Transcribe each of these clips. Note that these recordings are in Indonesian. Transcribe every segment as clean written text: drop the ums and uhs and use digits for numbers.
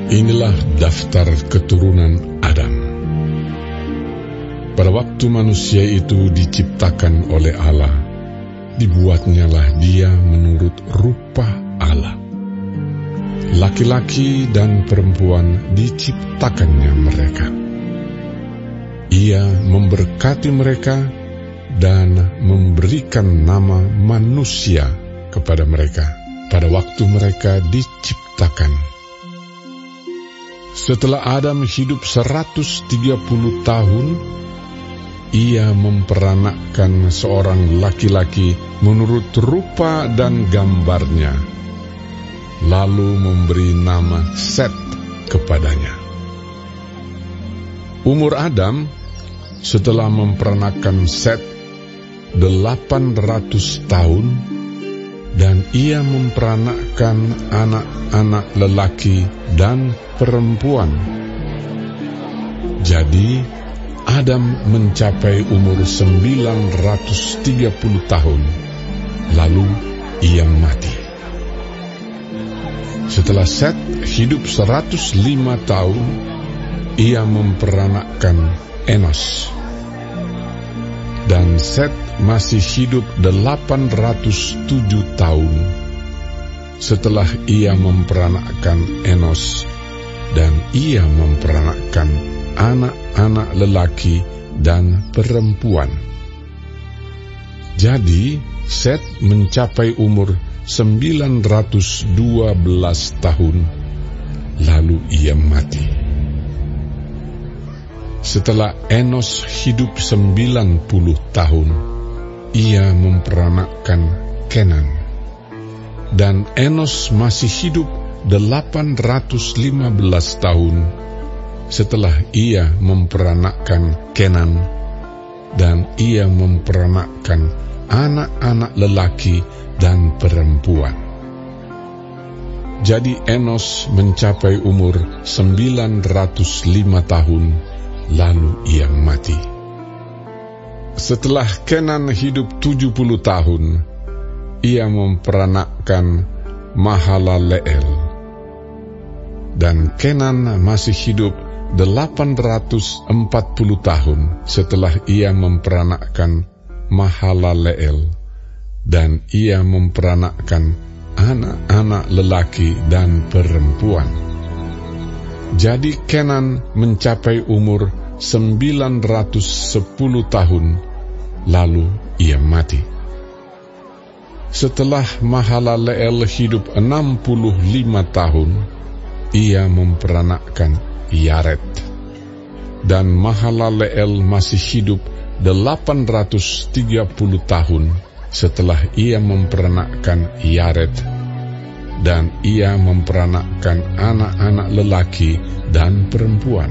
Inilah daftar keturunan Adam. Pada waktu manusia itu diciptakan oleh Allah, dibuatnyalah dia menurut rupa Allah. Laki-laki dan perempuan diciptakannya mereka. Ia memberkati mereka dan memberikan nama manusia kepada mereka pada waktu mereka diciptakan. Setelah Adam hidup 130 tahun, ia memperanakkan seorang laki-laki menurut rupa dan gambarnya, lalu memberi nama Set kepadanya. Umur Adam setelah memperanakkan Set 800 tahun, dan ia memperanakkan anak-anak lelaki dan perempuan. Jadi Adam mencapai umur 930 tahun, lalu ia mati. Setelah Set hidup 105 tahun, ia memperanakkan Enos. Dan Set masih hidup 807 tahun setelah ia memperanakkan Enos, dan ia memperanakkan anak-anak lelaki dan perempuan. Jadi Set mencapai umur 912 tahun, lalu ia mati. Setelah Enos hidup 90 tahun, ia memperanakkan Kenan. Dan Enos masih hidup 815 tahun setelah ia memperanakkan Kenan, dan ia memperanakkan anak-anak lelaki dan perempuan. Jadi Enos mencapai umur 905 tahun, lalu ia mati. Setelah Kenan hidup 70 tahun, ia memperanakkan Mahalaleel. Dan Kenan masih hidup 840 tahun setelah ia memperanakkan Mahalaleel, dan ia memperanakkan anak-anak lelaki dan perempuan. Jadi Kenan mencapai umur 910 tahun, lalu ia mati. Setelah Mahalaleel hidup 65 tahun, ia memperanakkan Yared. Dan Mahalaleel masih hidup 830 tahun setelah ia memperanakkan Yared, dan ia memperanakkan anak-anak lelaki dan perempuan.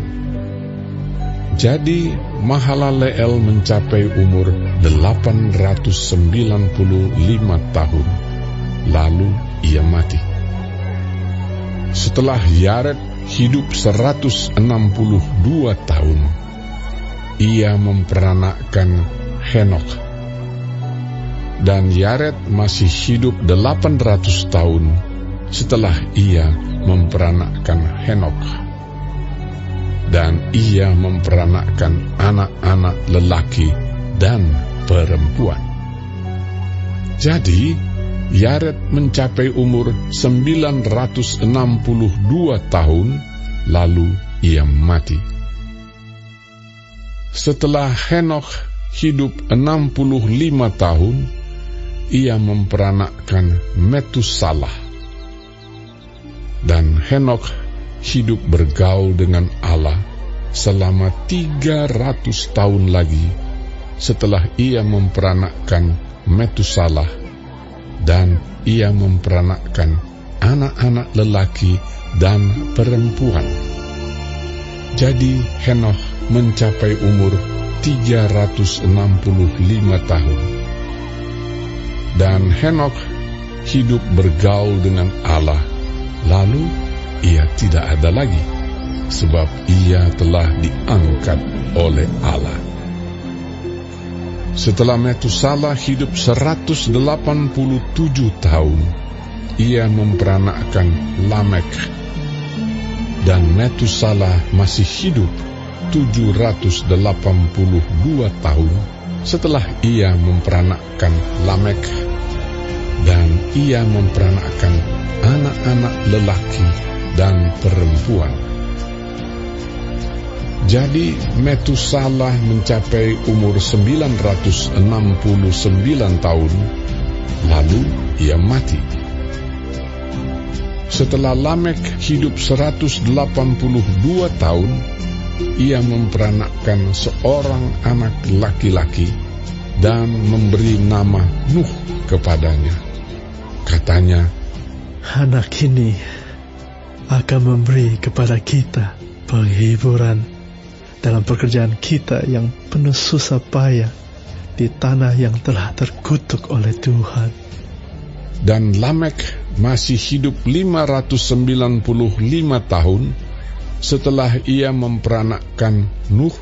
Jadi Mahalaleel mencapai umur 895 tahun, lalu ia mati. Setelah Yared hidup 162 tahun, ia memperanakkan Henokh. Dan Yared masih hidup 800 tahun setelah ia memperanakkan Henokh. Dan ia memperanakkan anak-anak lelaki dan perempuan. Jadi Yared mencapai umur 962 tahun, lalu ia mati. Setelah Henokh hidup 65 tahun, ia memperanakkan Metusalah. Dan Henokh hidup bergaul dengan Allah selama 300 tahun lagi setelah ia memperanakkan Metusalah, dan ia memperanakkan anak-anak lelaki dan perempuan. Jadi Henokh mencapai umur 365 tahun. Dan Henokh hidup bergaul dengan Allah, lalu ia tidak ada lagi, sebab ia telah diangkat oleh Allah. Setelah Metusalah hidup 187 tahun, ia memperanakkan Lamek. dan Metusalah masih hidup 782 tahun setelah ia memperanakkan Lamek, dan ia memperanakkan anak-anak lelaki dan perempuan. Jadi Metusalah mencapai umur 969 tahun, lalu ia mati. Setelah Lamek hidup 182 tahun, ia memperanakkan seorang anak laki-laki dan memberi nama Nuh kepadanya. Katanya, anak ini akan memberi kepada kita penghiburan dalam pekerjaan kita yang penuh susah payah di tanah yang telah terkutuk oleh Tuhan. Dan Lamek masih hidup 595 tahun setelah ia memperanakkan Nuh,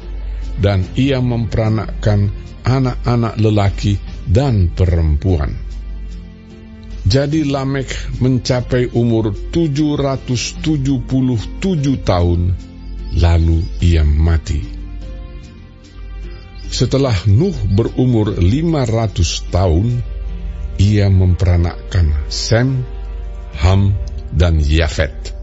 dan ia memperanakkan anak-anak lelaki dan perempuan. Jadi Lamek mencapai umur 777 tahun, lalu ia mati. Setelah Nuh berumur 500 tahun, ia memperanakkan Sem, Ham, dan Yafet.